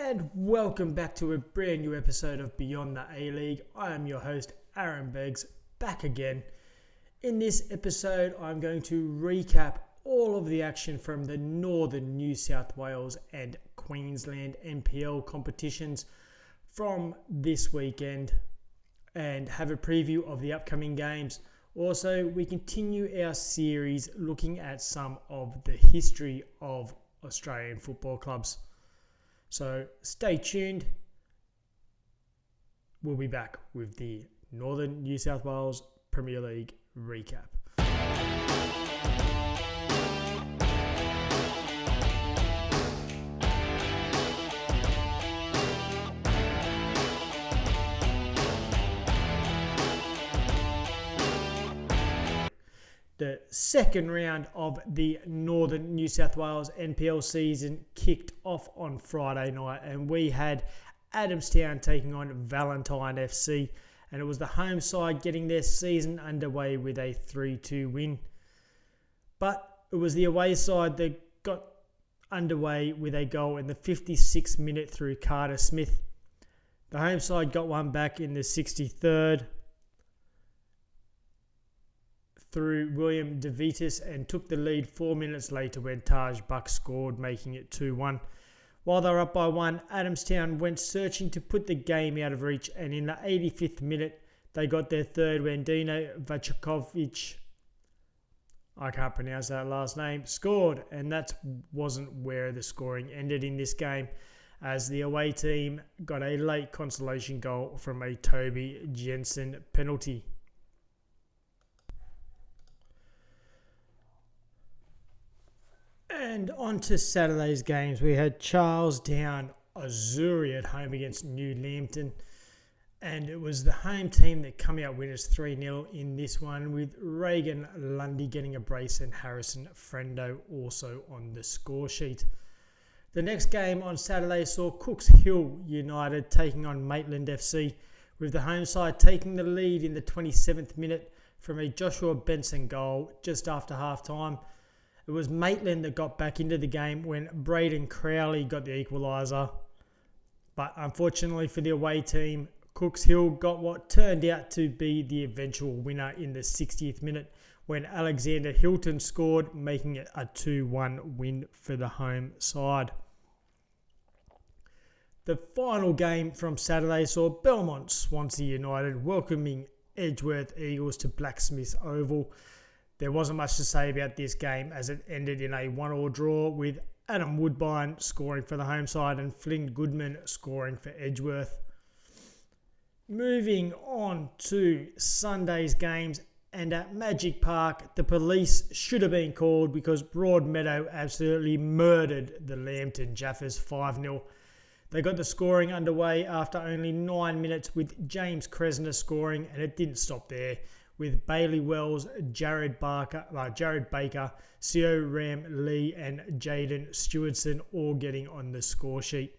And welcome back to a brand new episode of Beyond the A-League. I am your host, Aaron Beggs, back again. In this episode, I'm going to recap all of the action from the Northern New South Wales and Queensland NPL competitions from this weekend and have a preview of the upcoming games. Also, we continue our series looking at some of the history of Australian football clubs. So stay tuned. We'll be back with the Northern New South Wales Premier League recap. The second round of the Northern New South Wales NPL season kicked off on Friday night, and we had Adamstown taking on Valentine FC, and it was the home side getting their season underway with a 3-2 win. But it was the away side that got underway with a goal in the 56th minute through Carter Smith. The home side got one back in the 63rd. Through William DeVitis and took the lead 4 minutes later when Taj Buck scored, making it 2-1. While they were up by one, Adamstown went searching to put the game out of reach, and in the 85th minute, they got their third when Dino Vacakovic, I can't pronounce that last name, scored, and that wasn't where the scoring ended in this game, as the away team got a late consolation goal from a Toby Jensen penalty. And on to Saturday's games. We had Charlestown Azuri at home against New Lambton. And it was the home team that come out winners 3-0 in this one, with Reagan Lundy getting a brace and Harrison Frendo also on the score sheet. The next game on Saturday saw Cooks Hill United taking on Maitland FC, with the home side taking the lead in the 27th minute from a Joshua Benson goal just after half-time. It was Maitland that got back into the game when Braden Crowley got the equaliser. But unfortunately for the away team, Cooks Hill got what turned out to be the eventual winner in the 60th minute when Alexander Hilton scored, making it a 2-1 win for the home side. The final game from Saturday saw Belmont Swansea United welcoming Edgeworth Eagles to Blacksmiths Oval. There wasn't much to say about this game as it ended in a 1-1 draw, with Adam Woodbine scoring for the home side and Flynn Goodman scoring for Edgeworth. Moving on to Sunday's games, and at Magic Park, the police should have been called because Broadmeadow absolutely murdered the Lambton Jaffers 5-0. They got the scoring underway after only 9 minutes with James Cresner scoring, and it didn't stop there, with Bailey Wells, Jared Baker, Seo Ram Lee and Jaden Stewardson all getting on the score sheet.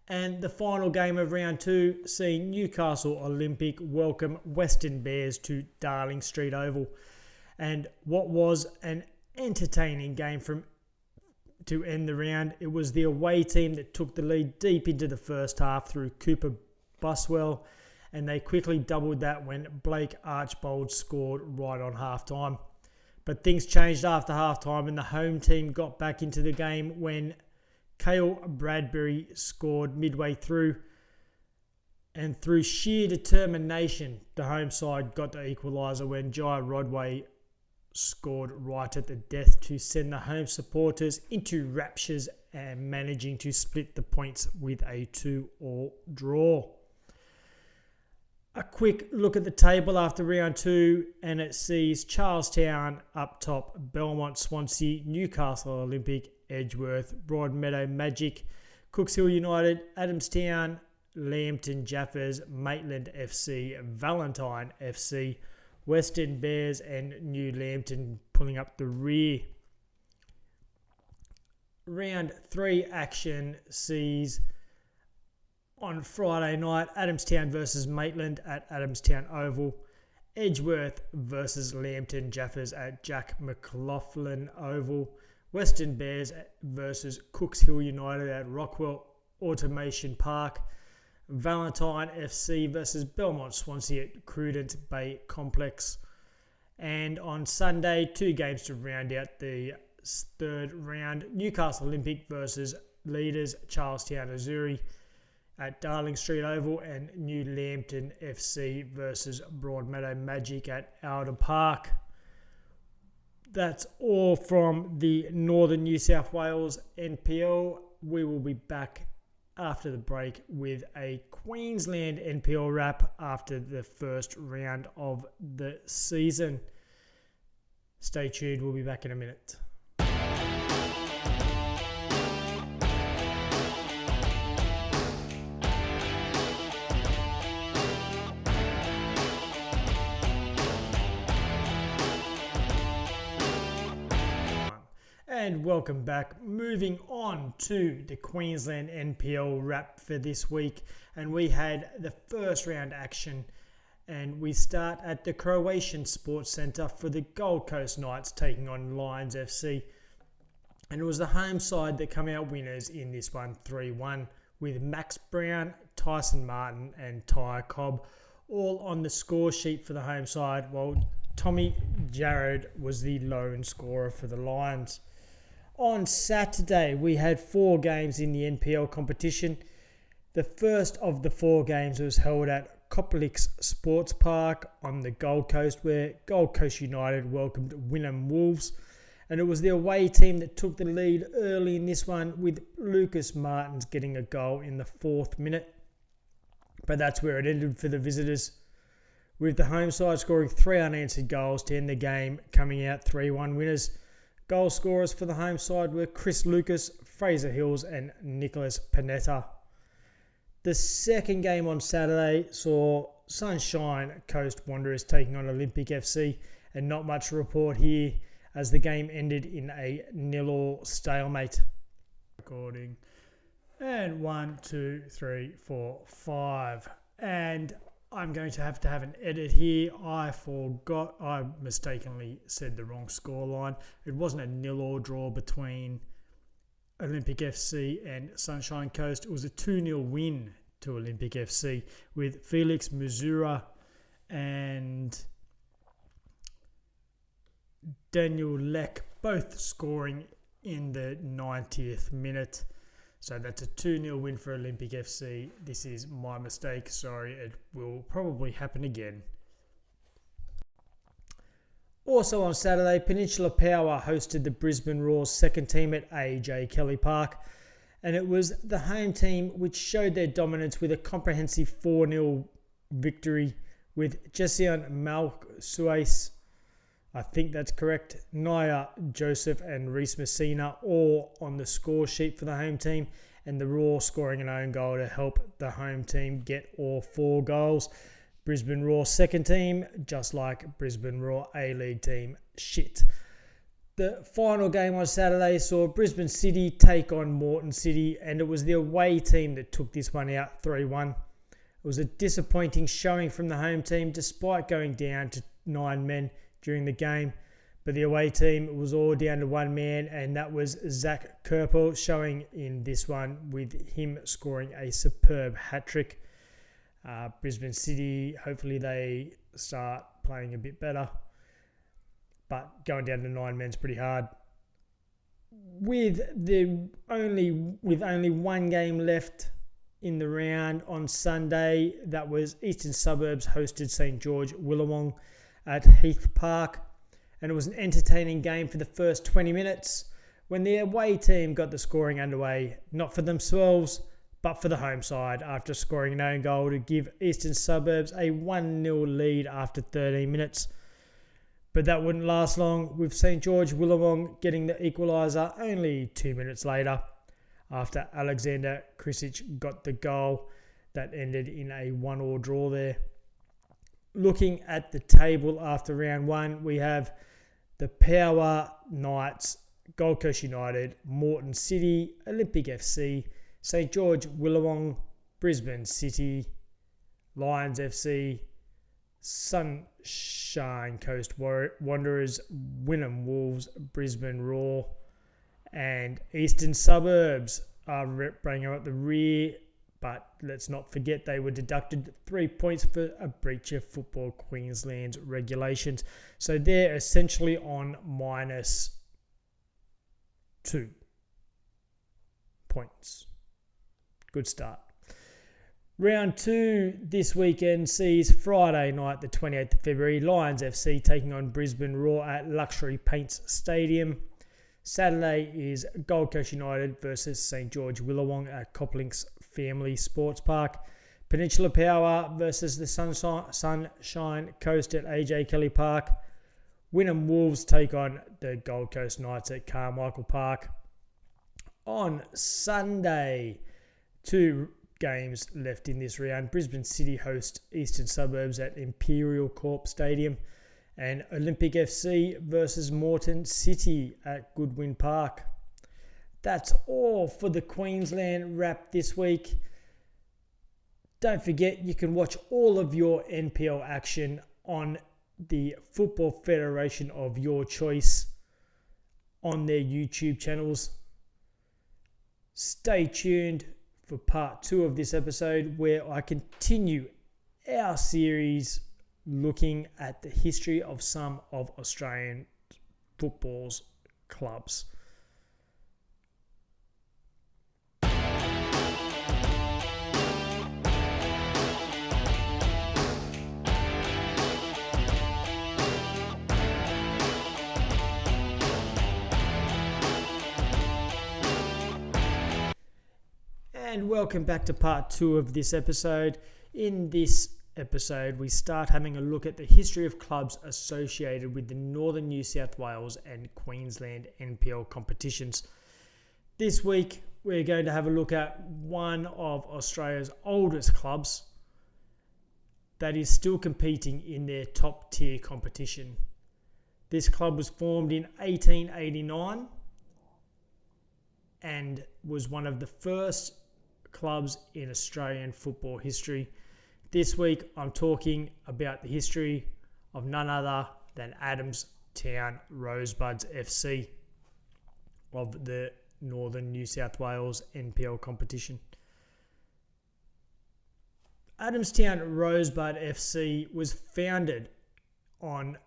And the final game of round 2 seeing Newcastle Olympic welcome Western Bears to Darling Street Oval. And what was an entertaining game to end the round, it was the away team that took the lead deep into the first half through Cooper Buswell, and they quickly doubled that when Blake Archbold scored right on halftime. But things changed after halftime, and the home team got back into the game when Cale Bradbury scored midway through. And through sheer determination, the home side got the equaliser when Jai Rodway scored right at the death to send the home supporters into raptures and managing to split the points with a 2-2 draw. A quick look at the table after round 2, and it sees Charlestown up top, Belmont Swansea, Newcastle Olympic, Edgeworth, Broadmeadow Magic, Cooks Hill United, Adamstown, Lambton Jaffers, Maitland FC, Valentine FC, Western Bears and New Lambton pulling up the rear. Round 3 action sees on Friday night, Adamstown versus Maitland at Adamstown Oval, Edgeworth versus Lambton Jaffers at Jack McLaughlin Oval, Western Bears versus Cooks Hill United at Rockwell Automation Park. Valentine FC versus Belmont Swansea at Crudent Bay Complex. And on Sunday, 2 games to round out the third round. Newcastle Olympic versus leaders Charlestown Azzurri at Darling Street Oval, and New Lambton FC versus Broadmeadow Magic at Alder Park. That's all from the Northern New South Wales NPL. We will be back after the break with a Queensland NPL wrap after the first round of the season. Stay tuned, we'll be back in a minute. And welcome back. Moving on to the Queensland NPL wrap for this week. And we had the first round action. And we start at the Croatian Sports Centre for the Gold Coast Knights taking on Lions FC. And it was the home side that come out winners in this one, 3-1, with Max Brown, Tyson Martin and Ty Cobb all on the score sheet for the home side, while Tommy Jarrod was the lone scorer for the Lions. On Saturday, we had 4 games in the NPL competition. The first of the 4 games was held at Coplix Sports Park on the Gold Coast, where Gold Coast United welcomed Wynnum Wolves. And it was the away team that took the lead early in this one, with Lucas Martins getting a goal in the 4th minute. But that's where it ended for the visitors, with the home side scoring 3 unanswered goals to end the game, coming out 3-1 winners. Goal scorers for the home side were Chris Lucas, Fraser Hills and Nicholas Panetta. The second game on Saturday saw Sunshine Coast Wanderers taking on Olympic FC, and not much to report here as the game ended in a 0-0 stalemate. Recording. And 1, 2, 3, 4, 5. And I'm going to have an edit here. I mistakenly said the wrong scoreline. It wasn't a 0-0 draw between Olympic FC and Sunshine Coast. It was a 2-0 win to Olympic FC, with Felix Missoura and Daniel Leck both scoring in the 90th minute. So that's a 2-0 win for Olympic FC. This is my mistake. Sorry, it will probably happen again. Also on Saturday, Peninsula Power hosted the Brisbane Roar's second team at AJ Kelly Park. And it was the home team which showed their dominance with a comprehensive 4-0 victory, with Jessian Malsuais, I think that's correct, Naya Joseph and Reese Messina all on the score sheet for the home team, and the Roar scoring an own goal to help the home team get all 4 goals. Brisbane Roar second team, just like Brisbane Roar A-League team, shit. The final game on Saturday saw Brisbane City take on Moreton City, and it was the away team that took this one out 3-1. It was a disappointing showing from the home team despite going down to 9 men during the game, but the away team was all down to 1 man, and that was Zach Kerpel showing in this one, with him scoring a superb hat-trick. Brisbane City, hopefully they start playing a bit better, but going down to 9 men's pretty hard. With only 1 game left in the round on Sunday, that was Eastern Suburbs hosted St George Willawong at Heath Park, and it was an entertaining game for the first 20 minutes when the away team got the scoring underway, not for themselves but for the home side, after scoring an own goal to give Eastern Suburbs a 1-0 lead after 13 minutes. But that wouldn't last long, with St George Willawong getting the equaliser only 2 minutes later, after Alexander Krisic got the goal that ended in a 1-1 draw there. Looking at the table after round 1, we have the Power, Knights, Gold Coast United, Moreton City, Olympic FC, St George Willawong, Brisbane City, Lions FC, Sunshine Coast Wanderers, Wynnum Wolves, Brisbane Roar, And Eastern Suburbs are bringing up the rear, but let's not forget they were deducted 3 points for a breach of Football Queensland's regulations. So they're essentially on -2 points. Good start. Round 2 this weekend sees Friday night, the 28th of February, Lions FC taking on Brisbane Roar at Luxury Paints Stadium. Saturday is Gold Coast United versus St George Willawong at Coplinks Family Sports Park. Peninsula Power versus the Sunshine Coast at AJ Kelly Park. Wynnum Wolves take on the Gold Coast Knights at Carmichael Park. On Sunday, 2 games left in this round. Brisbane City host Eastern Suburbs at Imperial Corp Stadium, and Olympic FC versus Moreton City at Goodwin Park. That's all for the Queensland wrap this week. Don't forget, you can watch all of your NPL action on the Football Federation of your choice on their YouTube channels. Stay tuned for part 2 of this episode, where I continue our series looking at the history of some of Australian football's clubs. And welcome back to part 2 of this episode. In this episode, we start having a look at the history of clubs associated with the Northern New South Wales and Queensland NPL competitions. This week, we're going to have a look at one of Australia's oldest clubs that is still competing in their top tier competition. This club was formed in 1889 and was one of the first clubs in Australian football history. This week, I'm talking about the history of none other than Adamstown Rosebuds FC of the Northern New South Wales NPL competition. Adamstown Rosebud FC was founded on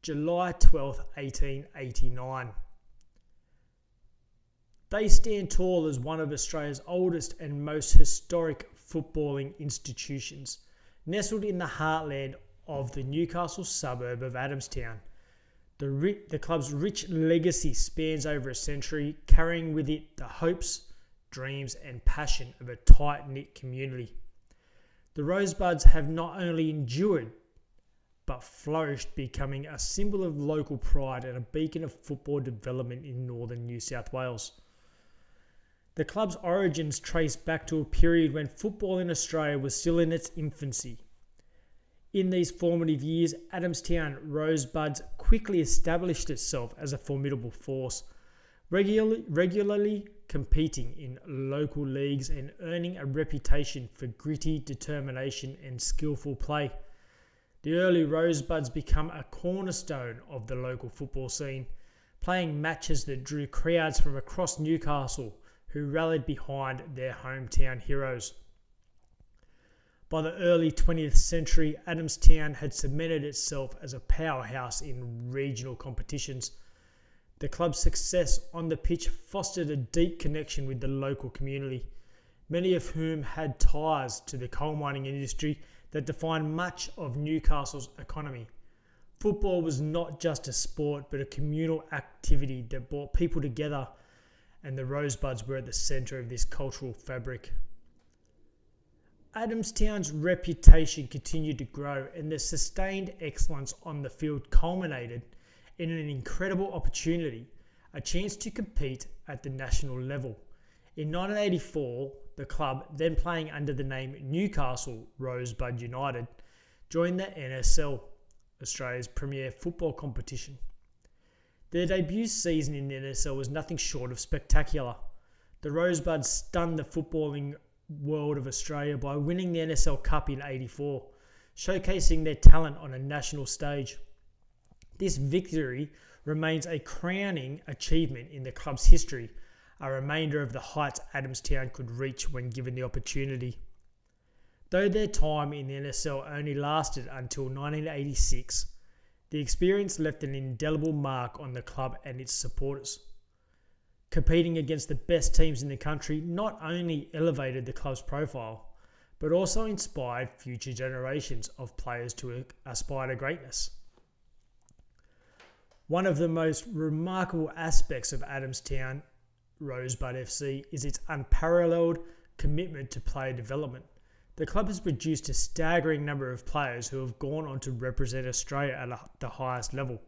July 12, 1889. They stand tall as one of Australia's oldest and most historic footballing institutions, nestled in the heartland of the Newcastle suburb of Adamstown. The club's rich legacy spans over a century, carrying with it the hopes, dreams and passion of a tight-knit community. The Rosebuds have not only endured, but flourished, becoming a symbol of local pride and a beacon of football development in northern New South Wales. The club's origins trace back to a period when football in Australia was still in its infancy. In these formative years, Adamstown Rosebuds quickly established itself as a formidable force, regularly competing in local leagues and earning a reputation for gritty determination and skillful play. The early Rosebuds become a cornerstone of the local football scene, playing matches that drew crowds from across Newcastle who rallied behind their hometown heroes. By the early 20th century, Adamstown had cemented itself as a powerhouse in regional competitions. The club's success on the pitch fostered a deep connection with the local community, many of whom had ties to the coal mining industry that defined much of Newcastle's economy. Football was not just a sport, but a communal activity that brought people together, and the Rosebuds were at the centre of this cultural fabric. Adamstown's reputation continued to grow, and the sustained excellence on the field culminated in an incredible opportunity, a chance to compete at the national level. In 1984, the club, then playing under the name Newcastle Rosebud United, joined the NSL, Australia's premier football competition. Their debut season in the NSL was nothing short of spectacular. The Rosebuds stunned the footballing world of Australia by winning the NSL Cup in '84, showcasing their talent on a national stage. This victory remains a crowning achievement in the club's history, a remainder of the heights Adamstown could reach when given the opportunity. Though their time in the NSL only lasted until 1986, the experience left an indelible mark on the club and its supporters. Competing against the best teams in the country not only elevated the club's profile, but also inspired future generations of players to aspire to greatness. One of the most remarkable aspects of Adamstown Rosebud FC is its unparalleled commitment to player development. The club has produced a staggering number of players who have gone on to represent Australia at the highest level.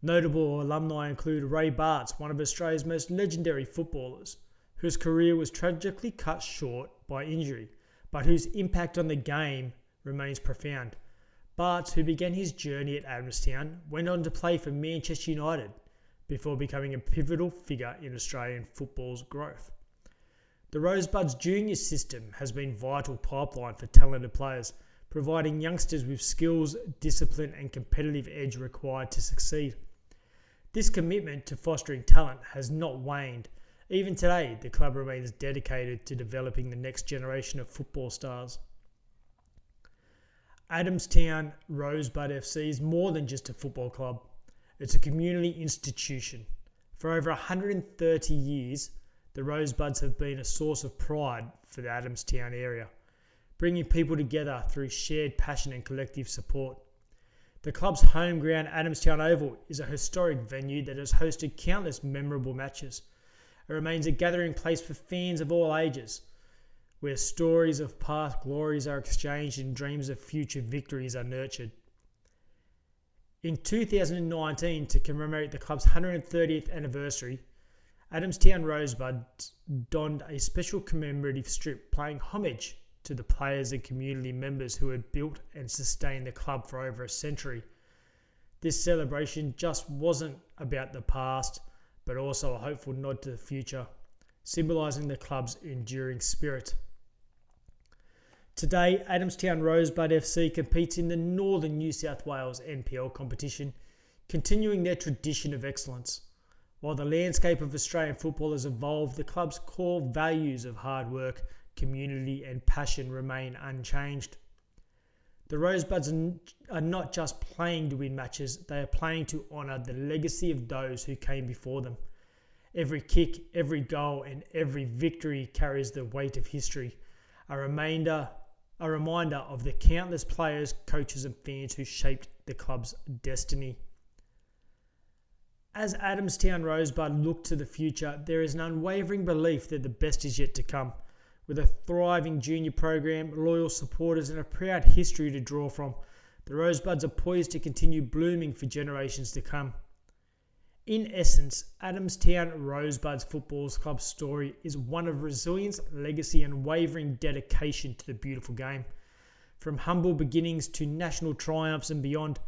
Notable alumni include Ray Bartz, one of Australia's most legendary footballers, whose career was tragically cut short by injury, but whose impact on the game remains profound. Bartz, who began his journey at Adamstown, went on to play for Manchester United before becoming a pivotal figure in Australian football's growth. The Rosebuds junior system has been a vital pipeline for talented players, providing youngsters with skills, discipline and competitive edge required to succeed. This commitment to fostering talent has not waned. Even today, the club remains dedicated to developing the next generation of football stars. Adamstown Rosebud FC is more than just a football club. It's a community institution. For over 130 years, the Rosebuds have been a source of pride for the Adamstown area, bringing people together through shared passion and collective support. The club's home ground, Adamstown Oval, is a historic venue that has hosted countless memorable matches. It remains a gathering place for fans of all ages, where stories of past glories are exchanged and dreams of future victories are nurtured. In 2019, to commemorate the club's 130th anniversary, Adamstown Rosebuds donned a special commemorative strip paying homage to the players and community members who had built and sustained the club for over a century. This celebration just wasn't about the past, but also a hopeful nod to the future, symbolising the club's enduring spirit. Today, Adamstown Rosebud FC competes in the Northern New South Wales NPL competition, continuing their tradition of excellence. While the landscape of Australian football has evolved, the club's core values of hard work, community and passion remain unchanged. The Rosebuds are not just playing to win matches, they are playing to honour the legacy of those who came before them. Every kick, every goal and every victory carries the weight of history, a reminder of the countless players, coaches and fans who shaped the club's destiny. As Adamstown Rosebud look to the future, there is an unwavering belief that the best is yet to come. With a thriving junior program, loyal supporters and a proud history to draw from, the Rosebuds are poised to continue blooming for generations to come. In essence, Adamstown Rosebuds Football Club's story is one of resilience, legacy and unwavering dedication to the beautiful game. From humble beginnings to national triumphs and beyond,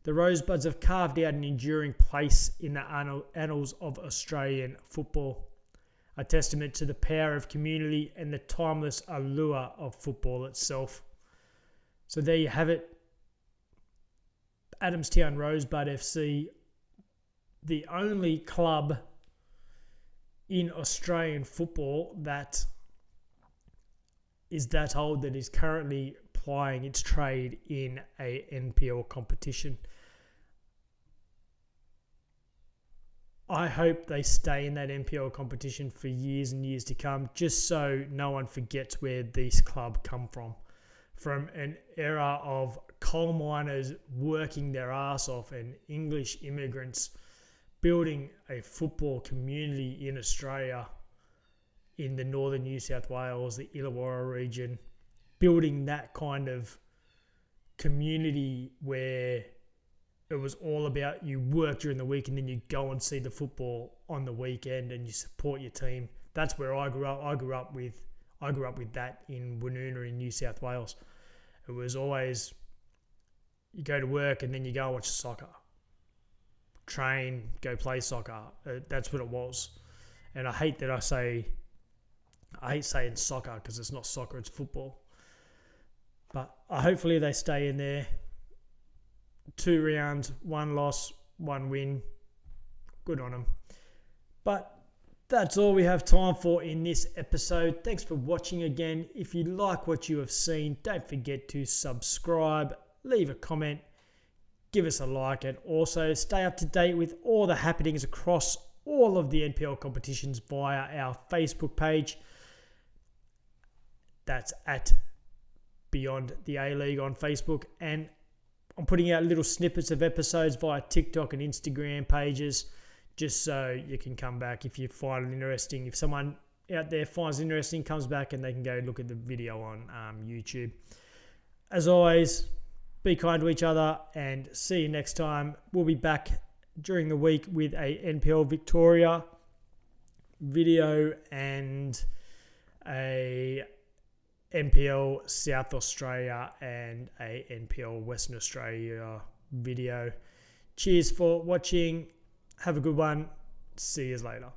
the Rosebuds have carved out an enduring place in the annals of Australian football, a testament to the power of community and the timeless allure of football itself. So there you have it. Adamstown Rosebud FC, the only club in Australian football that is that old that is currently plying its trade in a NPL competition. I hope they stay in that NPL competition for years and years to come, just so no one forgets where this club come from. From an era of coal miners working their ass off and English immigrants building a football community in Australia, in the northern New South Wales, the Illawarra region, building that kind of community where it was all about you work during the week and then you go and see the football on the weekend and you support your team. That's where I grew up. I grew up with that in Woonona in New South Wales. It was always you go to work and then you go and watch soccer. Train, go play soccer. That's what it was. And I hate saying soccer because it's not soccer, it's football. But hopefully they stay in there. 2 rounds, 1 loss, one win. Good on them. But that's all we have time for in this episode. Thanks for watching again. If you like what you have seen, don't forget to subscribe, leave a comment, give us a like, and also stay up to date with all the happenings across all of the NPL competitions via our Facebook page. That's at Beyond the A-League on Facebook. And I'm putting out little snippets of episodes via TikTok and Instagram pages, just so you can come back if you find it interesting. If someone out there finds it interesting, comes back and they can go look at the video on YouTube. As always, be kind to each other and see you next time. We'll be back during the week with a NPL Victoria video and a NPL South Australia and a NPL Western Australia video. Cheers for watching. Have a good one. See you later.